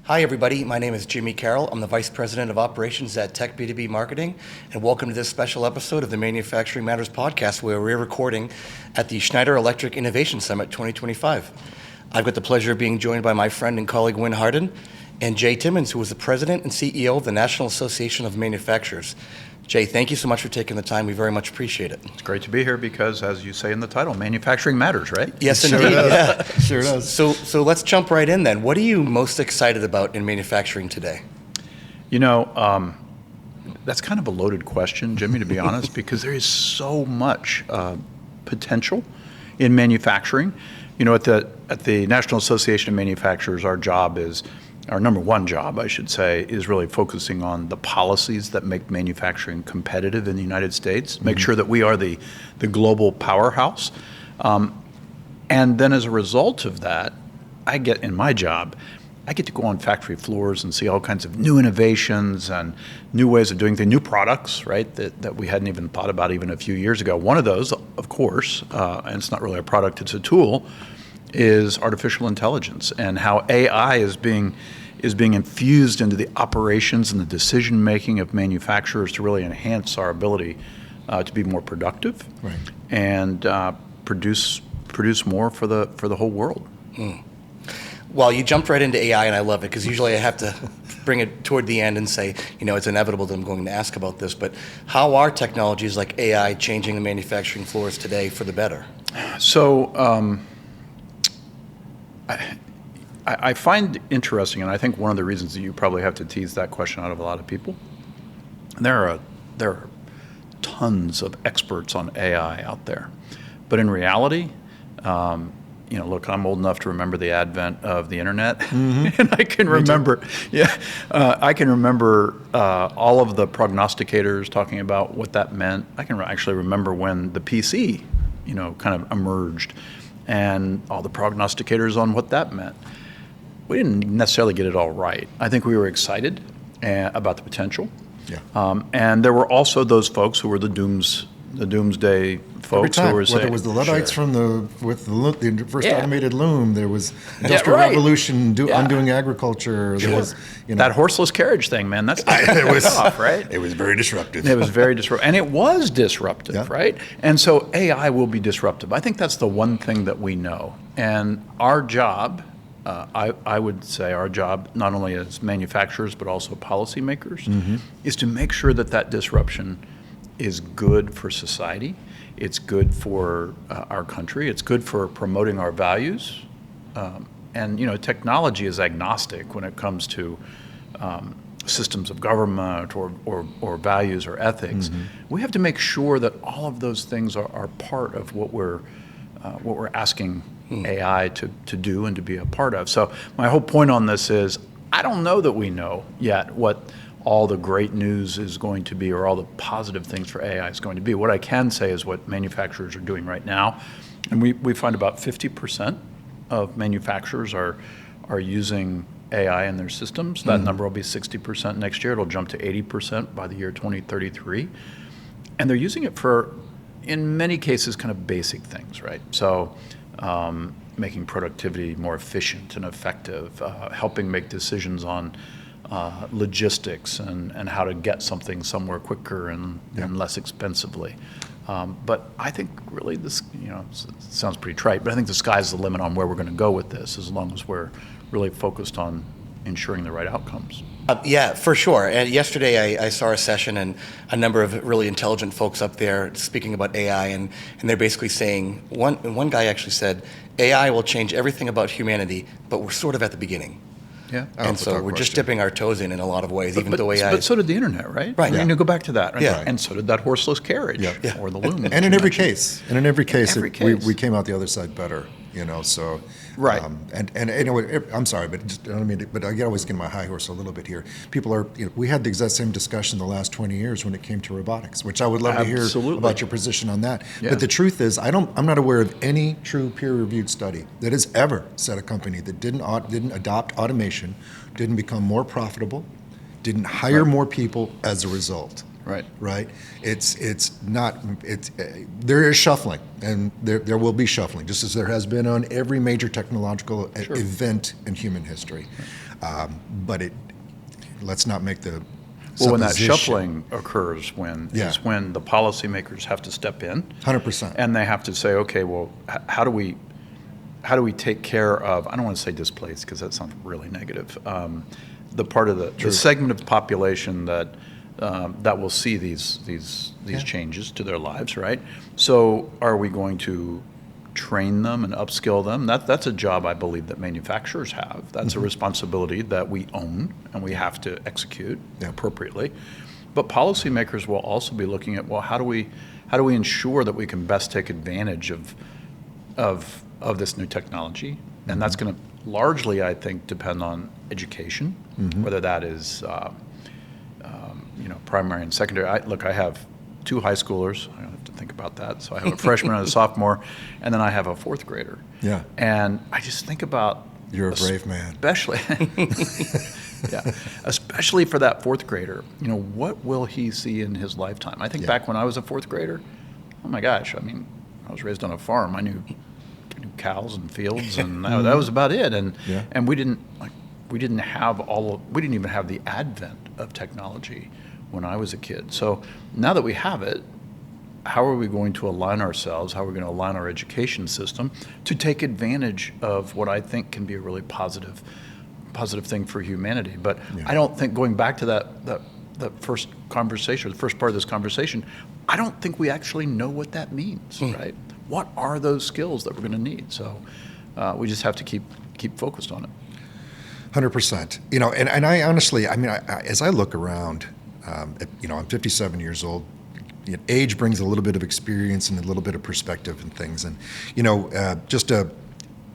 Hi, everybody. My name is Jimmy Carroll. I'm the Vice President of Operations at Tech B2B Marketing, and welcome to this special episode of the Manufacturing Matters podcast, where we're recording at the Schneider Electric Innovation Summit 2025. I've got the pleasure of being joined by my friend and colleague Winn Hardin and Jay Timmons, who is the President and CEO of the National Association of Manufacturers. Jay, thank you so much for taking the time. We very much appreciate it. It's great to be here because, as you say in the title, manufacturing matters, right? Yes, Sure indeed. does. Yeah. Sure does. So let's jump right in then. What are you most excited about in manufacturing today? You know, that's kind of a loaded question, Jimmy, to be honest, because there is so much potential in manufacturing. You know, at the National Association of Manufacturers, our number one job, I should say, is really focusing on the policies that make manufacturing competitive in the United States, make sure that we are the global powerhouse. And then as a result of that, I get to go on factory floors and see all kinds of new innovations and new ways of doing things, new products, right, that we hadn't even thought about even a few years ago. One of those, of course, and it's not really a product, it's a tool, is artificial intelligence and how AI is being infused into the operations and the decision making of manufacturers to really enhance our ability to be more productive, Right. and produce more for the whole world. Well, you jumped right into AI, and I love it, because usually I have to bring it toward the end and say, you know, it's inevitable that I'm going to ask about this, but how are technologies like AI changing the manufacturing floors today for the better? So I find interesting, and I think one of the reasons that you probably have to tease that question out of a lot of people, there are tons of experts on AI out there, but in reality, you know, look, I'm old enough to remember the advent of the internet, and I can remember, I can remember all of the prognosticators talking about what that meant. I can actually remember when the PC, you know, kind of emerged, and all the prognosticators on what that meant. We didn't necessarily get it all right. I think we were excited about the potential. Yeah. And there were also those folks who were the doomsday folks Every time, who were whether saying, it was the Luddites sure. with the first Yeah. automated loom, there was Industrial right. Revolution Yeah. undoing agriculture. There was, you know, That horseless carriage thing, man, that's it was off, right? It was very disruptive. It was very disruptive, and it was disruptive, Yeah. right? And so AI will be disruptive. I think that's the one thing that we know. And our job, I would say our job, not only as manufacturers but also policymakers, is to make sure that disruption is good for society. It's good for our country. It's good for promoting our values. And, you know, technology is agnostic when it comes to systems of government or values or ethics. We have to make sure that all of those things are part of what we're asking AI to do and to be a part of. So my whole point on this is, I don't know that we know yet what all the great news is going to be, or all the positive things for AI is going to be. What I can say is what manufacturers are doing right now, and we find about 50% of manufacturers are using AI in their systems. That number will be 60% next year. It'll jump to 80% by the year 2033. And they're using it for, in many cases, kind of basic things, right? So making productivity more efficient and effective, helping make decisions on logistics and how to get something somewhere quicker and less expensively. But I think really this, you know, sounds pretty trite, but I think the sky's the limit on where we're going to go with this, as long as we're really focused on ensuring the right outcomes. Yeah, for sure. And yesterday I saw a session and a number of really intelligent folks up there speaking about AI, and they're basically saying, one guy actually said, AI will change everything about humanity, but we're sort of at the beginning. Yeah. And so we're just dipping our toes in a lot of ways, even though AI... But so did the internet, right? Right. I mean, you go back to that. Right? Yeah. And so did that horseless carriage, Yeah. or the loom. and in every case, case. we came out the other side better, you know. So Right. And anyway, I'm sorry, but just, I don't mean to, but I always get my high horse a little bit here. People are, you know, we had the exact same discussion the last 20 years when it came to robotics, which I would love to hear about your position on that. Yeah. But the truth is, I'm not aware of any true peer-reviewed study that has ever said a company that didn't adopt automation, didn't become more profitable, didn't hire more people as a result. Right. Right. It's not. There is shuffling, and there will be shuffling, just as there has been on every major technological event in human history. But let's not make the well, when that supposition. shuffling occurs, is when the policymakers have to step in, 100%, and they have to say, okay, well, how do we take care of? I don't want to say displaced because that sounds really negative. The part of the segment of the population that will see these changes to their lives, right? So, are we going to train them and upskill them? That's a job I believe that manufacturers have. That's a responsibility that we own and we have to execute appropriately. But policymakers will also be looking at, well, how do we ensure that we can best take advantage of this new technology? And that's going to largely, I think, depend on education, whether that is primary and secondary. I have 2 high schoolers. I don't have to think about that. So I have a freshman and a sophomore, and then I have a 4th grader. Yeah. And I just think about... You're a brave man. Especially, especially for that 4th grader. What will he see in his lifetime? I think back when I was a 4th grader, oh my gosh, I mean, I was raised on a farm. I knew cows and fields, and that was about it. And we didn't even have the advent of technology when I was a kid. So now that we have it, how are we going to align ourselves? How are we going to align our education system to take advantage of what I think can be a really positive thing for humanity? But I don't think, going back to that first conversation, the first part of this conversation, I don't think we actually know what that means, right? What are those skills that we're going to need? So we just have to keep focused on it. 100%. And I honestly, I mean, as I look around, I'm 57 years old. Age brings a little bit of experience and a little bit of perspective and things. And, just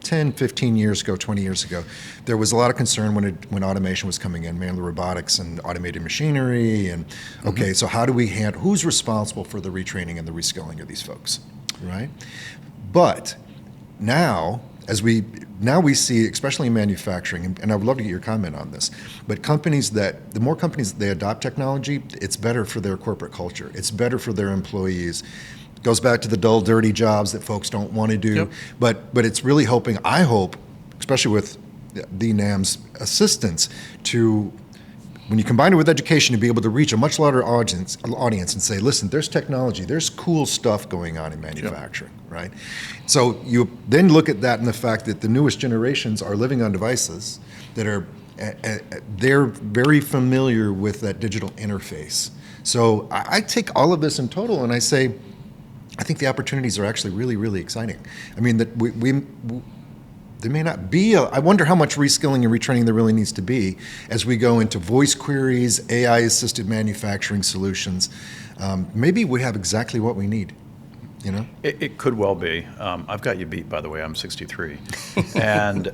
10, 15 years ago, 20 years ago, there was a lot of concern when automation was coming in, mainly robotics and automated machinery. And, okay, so how do we who's responsible for the retraining and the reskilling of these folks, right? But now we see, especially in manufacturing, and I would love to get your comment on this, but the more companies that they adopt technology, it's better for their corporate culture. It's better for their employees. It goes back to the dull, dirty jobs that folks don't want to do. But it's really helping, I hope, especially with the NAM's assistance, to, when you combine it with education, to be able to reach a much larger audience and say, listen, there's technology, there's cool stuff going on in manufacturing, right? So you then look at that and the fact that the newest generations are living on devices that are, they're very familiar with that digital interface. So I take all of this in total and I say, I think the opportunities are actually really, really exciting. I mean, that there may not be I wonder how much reskilling and retraining there really needs to be as we go into voice queries, AI-assisted manufacturing solutions. Maybe we have exactly what we need, It could well be. I've got you beat, by the way. I'm 63. And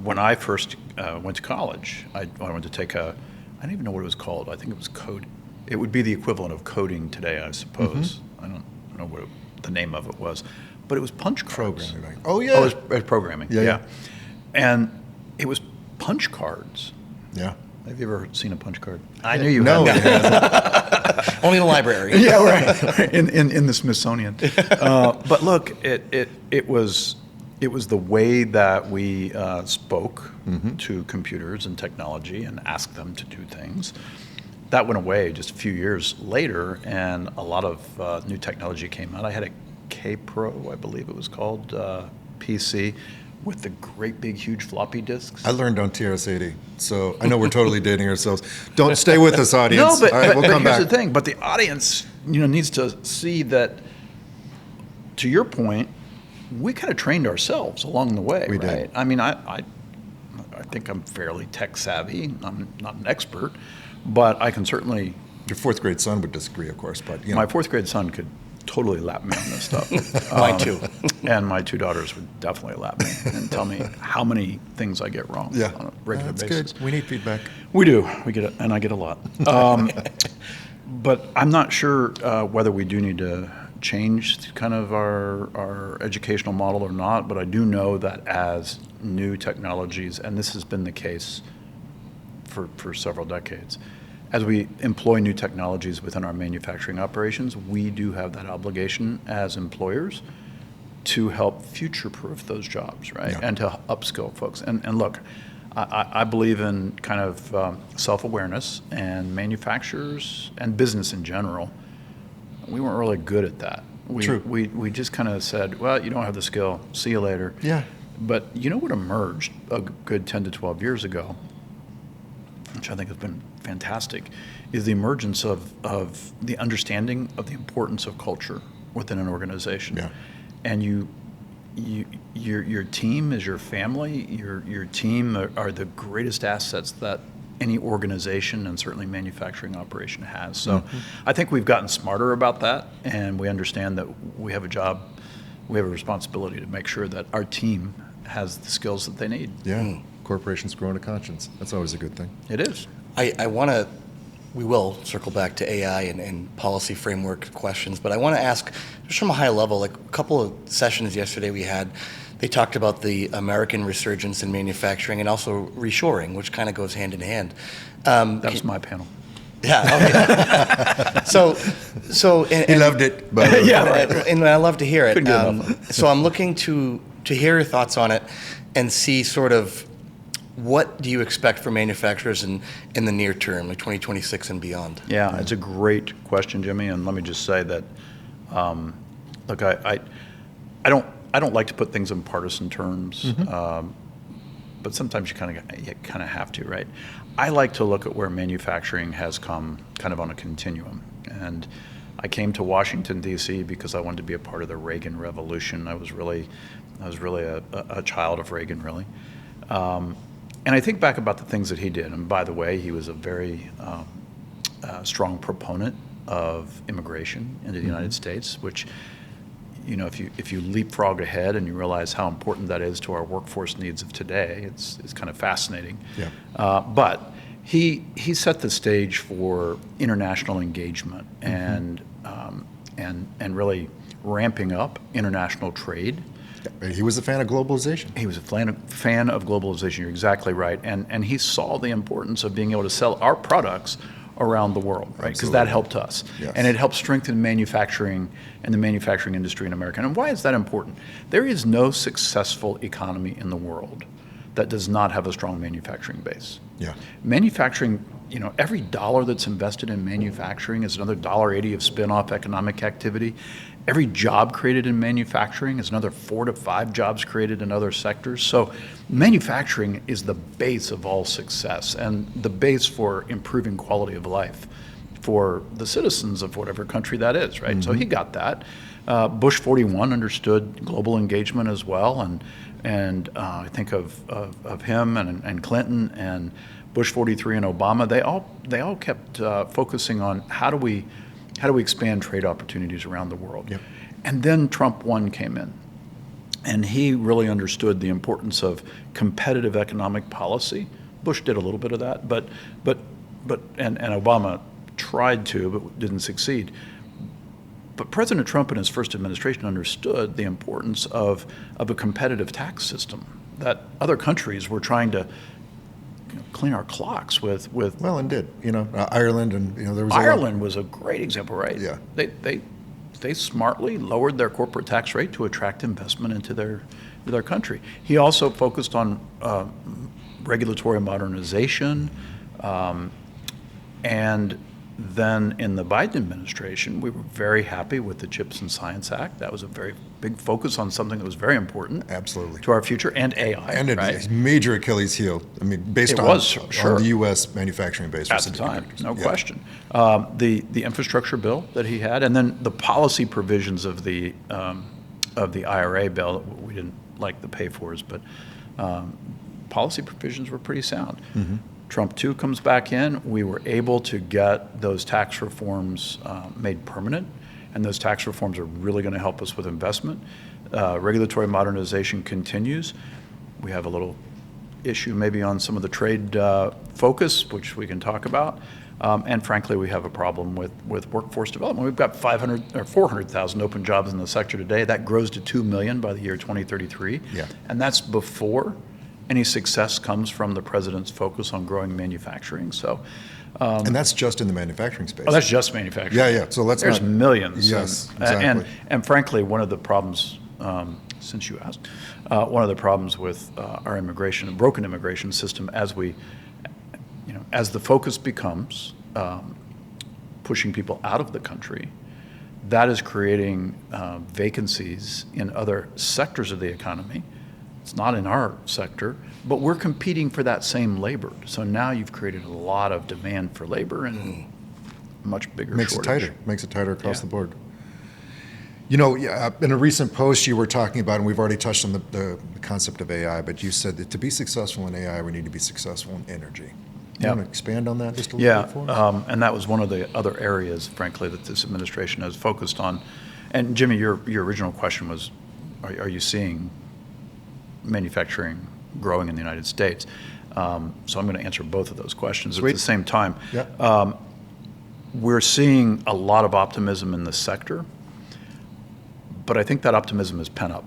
when I first went to college, I went to take I don't even know what it was called. I think it was code. It would be the equivalent of coding today, I suppose. I don't know what the name of it was. But it was punch cards. Programming. Oh, yeah. Oh, it was programming. Yeah. And it was punch cards. Yeah. Have you ever seen a punch card? I knew you had. Only in the library. Yeah, right. In the Smithsonian. But look, it was the way that we spoke to computers and technology and asked them to do things. That went away just a few years later, and a lot of new technology came out. I had a K-Pro, I believe it was called, PC, with the great big huge floppy disks. I learned on TRS-80, so I know we're totally dating ourselves. Don't stay with us, audience. No, but, all right, we'll but come here's back. the thing. But the audience, needs to see that. To your point, we kind of trained ourselves along the way. We right? did. I mean, I think I'm fairly tech savvy. I'm not an expert, but I can certainly. Your 4th grade son would disagree, of course, but My 4th grade son could totally lap me on this stuff. Mine too. And my 2 daughters would definitely lap me and tell me how many things I get wrong on a regular That's basis. good. We need feedback. We do. We get it, and I get a lot. But I'm not sure whether we do need to change kind of our educational model or not, but I do know that as new technologies, and this has been the case for several decades, as we employ new technologies within our manufacturing operations, we do have that obligation as employers to help future-proof those jobs, right? Yeah. And to upskill folks. And look, I believe in kind of self-awareness, and manufacturers and business in general, we weren't really good at that. True. We just kind of said, well, you don't have the skill, see you later. Yeah. But you know what emerged a good 10 to 12 years ago, which I think has been fantastic, is the emergence of the understanding of the importance of culture within an organization. Yeah. And your team is your family. Your team are the greatest assets that any organization, and certainly manufacturing operation, has. So I think we've gotten smarter about that, and we understand that we have a responsibility to make sure that our team has the skills that they need. Yeah. Corporations growing a conscience. That's always a good thing. It is. We will circle back to AI and policy framework questions, but I want to ask, just from a high level, like a couple of sessions yesterday we had, they talked about the American resurgence in manufacturing and also reshoring, which kind of goes hand in hand. That was my panel. Yeah. Okay. So He loved it, but Yeah, right. And I love to hear it. Couldn't get enough of So I'm looking to hear your thoughts on it and see sort of what do you expect from manufacturers in the near term, like 2026 and beyond? Yeah, it's a great question, Jimmy. And let me just say that, look, I don't like to put things in partisan terms, but sometimes you kind of have to, right? I like to look at where manufacturing has come kind of on a continuum. And I came to Washington, D.C. because I wanted to be a part of the Reagan Revolution. I was really a child of Reagan, really. And I think back about the things that he did. And by the way, he was a very strong proponent of immigration into the United States, which, you know, if you leapfrog ahead and you realize how important that is to our workforce needs of today, it's kind of fascinating. Yeah. But he set the stage for international engagement and really ramping up international trade. He was a fan of globalization. He was a fan of globalization. You're exactly right, and he saw the importance of being able to sell our products around the world, right? Because that helped us, Yes. and it helped strengthen manufacturing and the manufacturing industry in America. And why is that important? There is no successful economy in the world that does not have a strong manufacturing base. Yeah. Manufacturing, you know, every dollar that's invested in manufacturing is another $1.80 of spin-off economic activity. Every job created in manufacturing is another 4 to 5 jobs created in other sectors. So manufacturing is the base of all success and the base for improving quality of life for the citizens of whatever country that is, right? So he got that. Bush 41 understood global engagement as well, and I think of him and Clinton and Bush 43 and Obama. They all kept focusing on how do we expand trade opportunities around the world. Yep. And then Trump 1 came in, and he really understood the importance of competitive economic policy. Bush did a little bit of that, but Obama tried to, but didn't succeed. But President Trump in his first administration understood the importance of a competitive tax system that other countries were trying to clean our clocks with. Well, and did, you know, Ireland, and, you know, there was Ireland was a great example, right? Yeah. They smartly lowered their corporate tax rate to attract investment into their country. He also focused on regulatory modernization, and then in the Biden administration, we were very happy with the CHIPS and Science Act. That was a very big focus on something that was very important Absolutely. to our future, and AI, And a right? major Achilles heel. I mean, based It on, was, sure. on the U.S. manufacturing base. for At the time, semiconductors. no Yeah. question. The infrastructure bill that he had, and then the policy provisions of the IRA bill. We didn't like the pay-fors, but policy provisions were pretty sound. Trump 2 comes back in. We were able to get those tax reforms made permanent, and those tax reforms are really going to help us with investment. Regulatory modernization continues. We have a little issue maybe on some of the trade focus, which we can talk about. And frankly, we have a problem with workforce development. We've got 500 or 400,000 open jobs in the sector today. That grows to 2 million by the year 2033. Yeah. And that's before any success comes from the president's focus on growing manufacturing. So And that's just in the manufacturing space. Oh, that's just manufacturing. Yeah. So There's millions. Yes, and, exactly. and frankly, one of the problems, since you asked, one of the problems with our broken immigration system, as the focus becomes pushing people out of the country, that is creating vacancies in other sectors of the economy. It's not in our sector, but we're competing for that same labor. So now you've created a lot of demand for labor and much bigger shortage. Makes it tighter across the board. In a recent post you were talking about, and we've already touched on the concept of AI, but you said that to be successful in AI, we need to be successful in energy. You want to expand on that just a little bit for us? And that was one of the other areas, frankly, that this administration has focused on. And Jimmy, your original question was, are you seeing manufacturing growing in the United States? So I'm going to answer both of those questions Sweet. at the same time. Yeah. We're seeing a lot of optimism in the sector, but I think that optimism is pent up.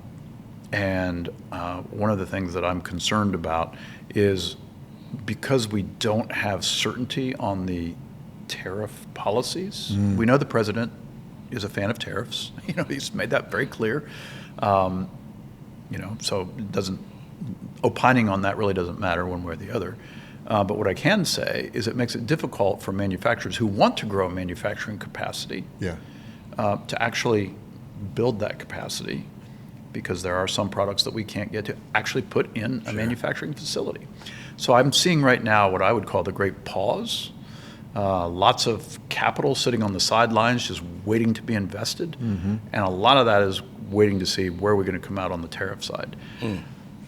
And one of the things that I'm concerned about is, because we don't have certainty on the tariff policies. We know the president is a fan of tariffs. He's made that very clear. So it doesn't, opining on that really doesn't matter one way or the other. But what I can say is it makes it difficult for manufacturers who want to grow manufacturing capacity to actually build that capacity, because there are some products that we can't get to actually put in a manufacturing facility. So I'm seeing right now what I would call the great pause. Lots of capital sitting on the sidelines just waiting to be invested. And a lot of that is waiting to see where we're going to come out on the tariff side.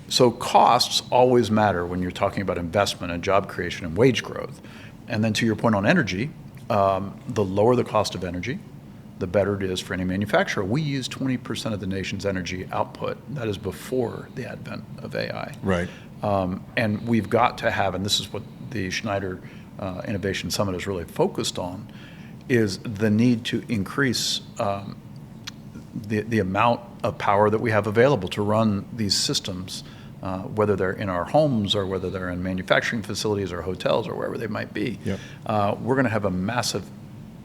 So costs always matter when you're talking about investment and job creation and wage growth. And then to your point on energy, the lower the cost of energy, the better it is for any manufacturer. We use 20% of the nation's energy output. That is before the advent of AI. Right. And we've got to have, and this is what the Schneider Innovation Summit is really focused on, is the need to increase the amount of power that we have available to run these systems, whether they're in our homes or whether they're in manufacturing facilities or hotels or wherever they might be. We're going to have a massive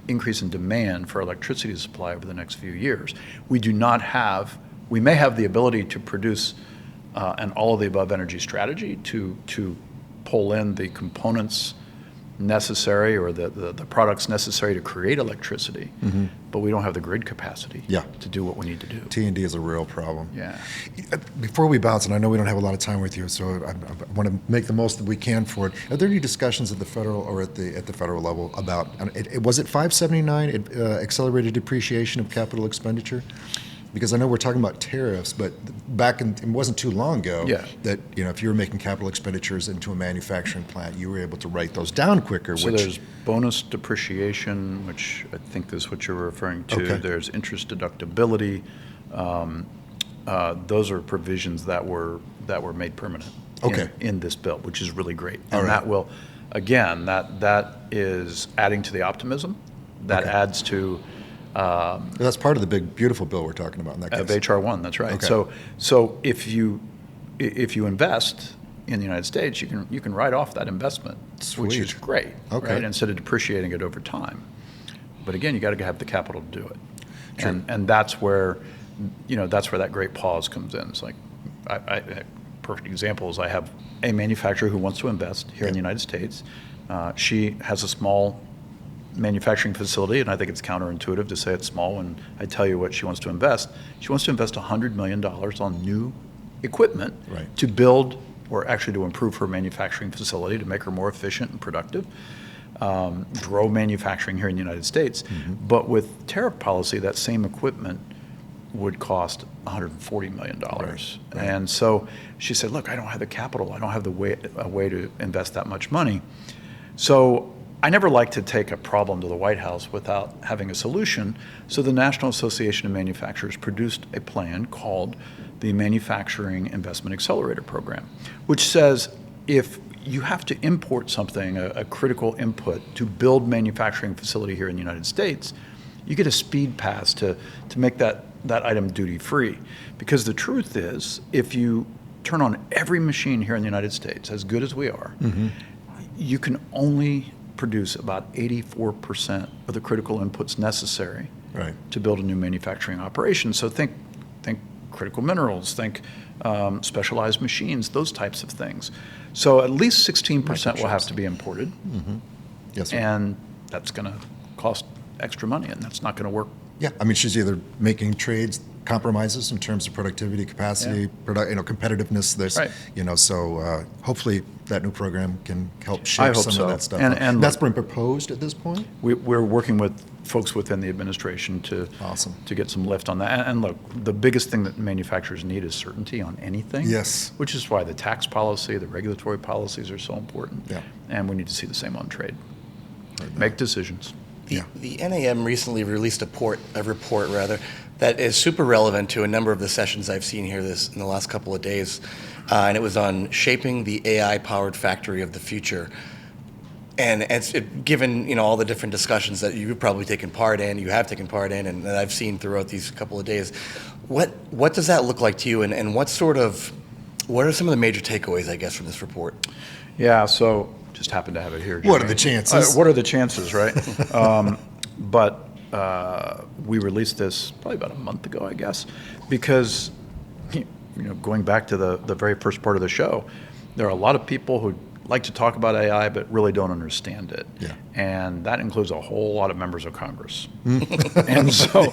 increase in demand for electricity supply over the next few years. We may have the ability to produce an all-of-the-above energy strategy to pull in the components necessary or the products necessary to create electricity, but we don't have the grid capacity to do what we need to do. T&D is a real problem. Yeah. Before we bounce, and I know we don't have a lot of time with you, so I want to make the most that we can for it. Are there any discussions at the federal or at the federal level about, was it 579 accelerated depreciation of capital expenditure? Because I know we're talking about tariffs, but it wasn't too long ago that if you were making capital expenditures into a manufacturing plant, you were able to write those down quicker. So there's bonus depreciation, which I think is what you're referring to. Okay. There's interest deductibility. Those are provisions that were made permanent in this bill, which is really great. And that will, again, that is adding to the optimism. That adds to. That's part of the big, beautiful bill we're talking about in that case. Of HR 1, that's right. Okay. So if you invest in the United States, you can write off that investment, which is great, right? Instead of depreciating it over time. But again, you got to have the capital to do it. And that's where that great pause comes in. It's like, perfect example is I have a manufacturer who wants to invest here in the United States. She has a small manufacturing facility, and I think it's counterintuitive to say it's small when I tell you what she wants to invest. She wants to invest $100 million on new equipment to build, or actually to improve her manufacturing facility, to make her more efficient and productive, grow manufacturing here in the United States. But with tariff policy, that same equipment would cost $140 million. And so she said, look, I don't have the capital. I don't have a way to invest that much money. So I never like to take a problem to the White House without having a solution. So the National Association of Manufacturers produced a plan called the Manufacturing Investment Accelerator Program, which says if you have to import something, a critical input, to build manufacturing facility here in the United States, you get a speed pass to make that item duty-free. Because the truth is, if you turn on every machine here in the United States, as good as we are, you can only produce about 84% of the critical inputs necessary Right. to build a new manufacturing operation. So think critical minerals, think specialized machines, those types of things. So at least 16% will have to be imported, Yes, sir. and that's going to cost extra money, and that's not going to work. Yeah, I mean, she's either making trades compromises in terms of productivity, capacity, competitiveness. There's, Right. So hopefully that new program can help I shape hope some so. of that stuff. And- up. and That's look- been proposed at this point. We're working with folks within the administration to Awesome. to get some lift on that. And look, the biggest thing that manufacturers need is certainty on anything. Yes. Which is why the tax policy, the regulatory policies are so important. Yeah. And we need to see the same on trade. Make decisions. The NAM recently released a report that is super relevant to a number of the sessions I've seen here in the last couple of days, and it was on shaping the AI-powered factory of the future. And given all the different discussions that you've probably taken part in, you have taken part in, and that I've seen throughout these couple of days, what does that look like to you, and what are some of the major takeaways, I guess, from this report? Yeah, so just happen to have it here. What Jimmy. are the chances? What are the chances, right? But we released this probably about a month ago, I guess, because going back to the very first part of the show, there are a lot of people who like to talk about AI but really don't understand it. Yeah. And that includes a whole lot of members of Congress. And so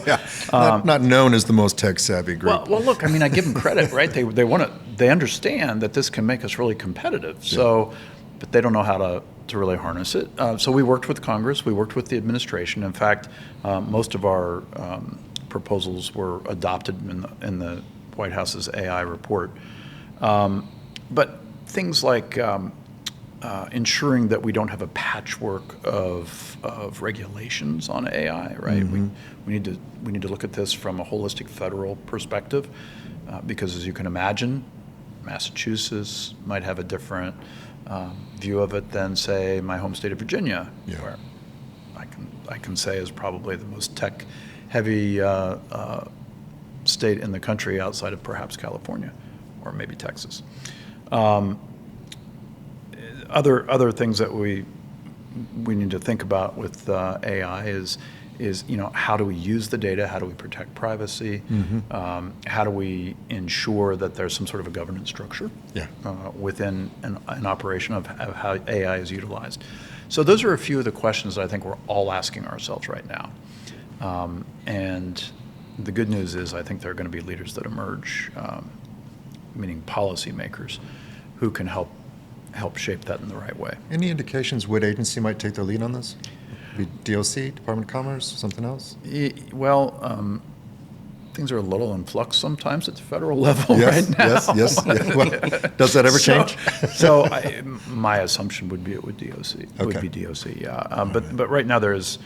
Not known as the most tech-savvy group. well, look, I mean, I give them credit, right? They understand that this can make us really competitive. So, but they don't know how to really harness it. So we worked with Congress, we worked with the administration. In fact, most of our proposals were adopted in the White House's AI report. But things like ensuring that we don't have a patchwork of regulations on AI, right? We need to look at this from a holistic federal perspective, because as you can imagine, Massachusetts might have a different view of it than, say, my home state of Virginia, where I can say is probably the most tech-heavy state in the country outside of perhaps California or maybe Texas. Other things that we need to think about with AI is how do we use the data? How do we protect privacy? How do we ensure that there's some sort of a governance structure within an operation of how AI is utilized? So those are a few of the questions that I think we're all asking ourselves right now. And the good news is I think there are going to be leaders that emerge, meaning policymakers, who can help shape that in the right way. Any indications what agency might take the lead on this? Be DOC, Department of Commerce, something else? Well, things are a little in flux sometimes at the federal level right now. Yes. Well, does that ever change? So my assumption would be it would be DOC, yeah. But right now there is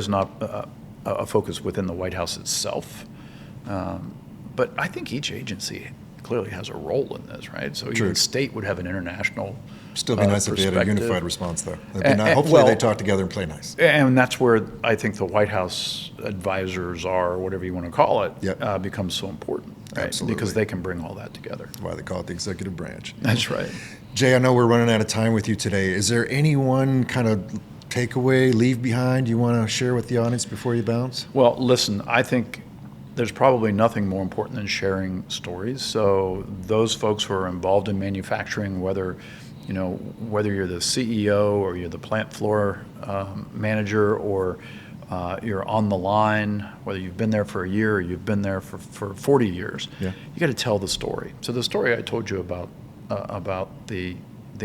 not a focus within the White House itself. But I think each agency clearly has a role in this, right? So True. each state would have an international Still be nice if they had a perspective. unified response, though. Hopefully they talk together and play nice. And that's where I think the White House advisors are, whatever you want to call it, Yep. becomes so important, right? Absolutely. Because they can bring all that together. Why they call it the executive branch. That's right. Jay, I know we're running out of time with you today. Is there any one kind of takeaway, leave behind you want to share with the audience before you bounce? Well, listen, I think there's probably nothing more important than sharing stories. So those folks who are involved in manufacturing, whether you're the CEO or you're the plant floor manager or you're on the line, whether you've been there for a year or you've been there for 40 years, you got to tell the story. So the story I told you about the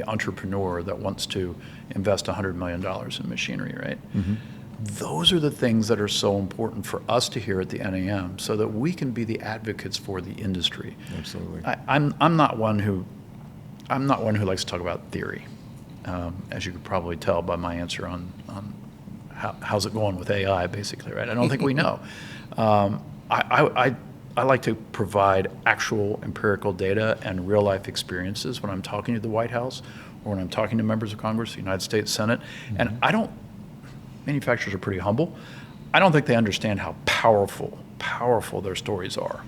entrepreneur that wants to invest $100 million in machinery, right? Those are the things that are so important for us to hear at the NAM so that we can be the advocates for the industry. Absolutely. I'm not one who likes to talk about theory, as you could probably tell by my answer on how's it going with AI, basically, right? I don't think we know. I like to provide actual empirical data and real life experiences when I'm talking to the White House or when I'm talking to members of Congress, the United States Senate, and manufacturers are pretty humble. I don't think they understand how powerful their stories are.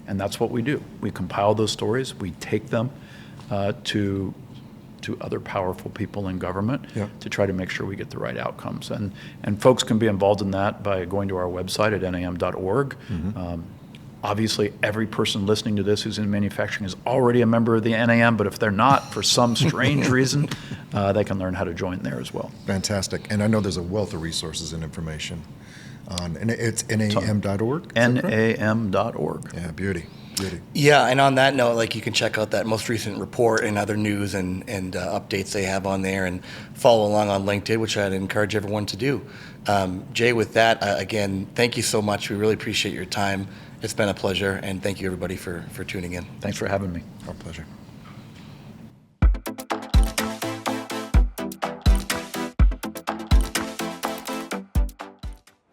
And that's what we do. We compile those stories, we take them to to other powerful people in government Yeah. to try to make sure we get the right outcomes. And folks can be involved in that by going to our website at nam.org. Obviously, every person listening to this who's in manufacturing is already a member of the NAM, but if they're not, for some strange reason, they can learn how to join there as well. Fantastic. And I know there's a wealth of resources and information on, and it's nam.org? nam.org. Yeah, beauty. Yeah, and on that note, like you can check out that most recent report and other news and updates they have on there, and follow along on LinkedIn, which I'd encourage everyone to do. Jay, with that, again, thank you so much. We really appreciate your time. It's been a pleasure, and thank you everybody for tuning in. Thanks for having me. Our pleasure.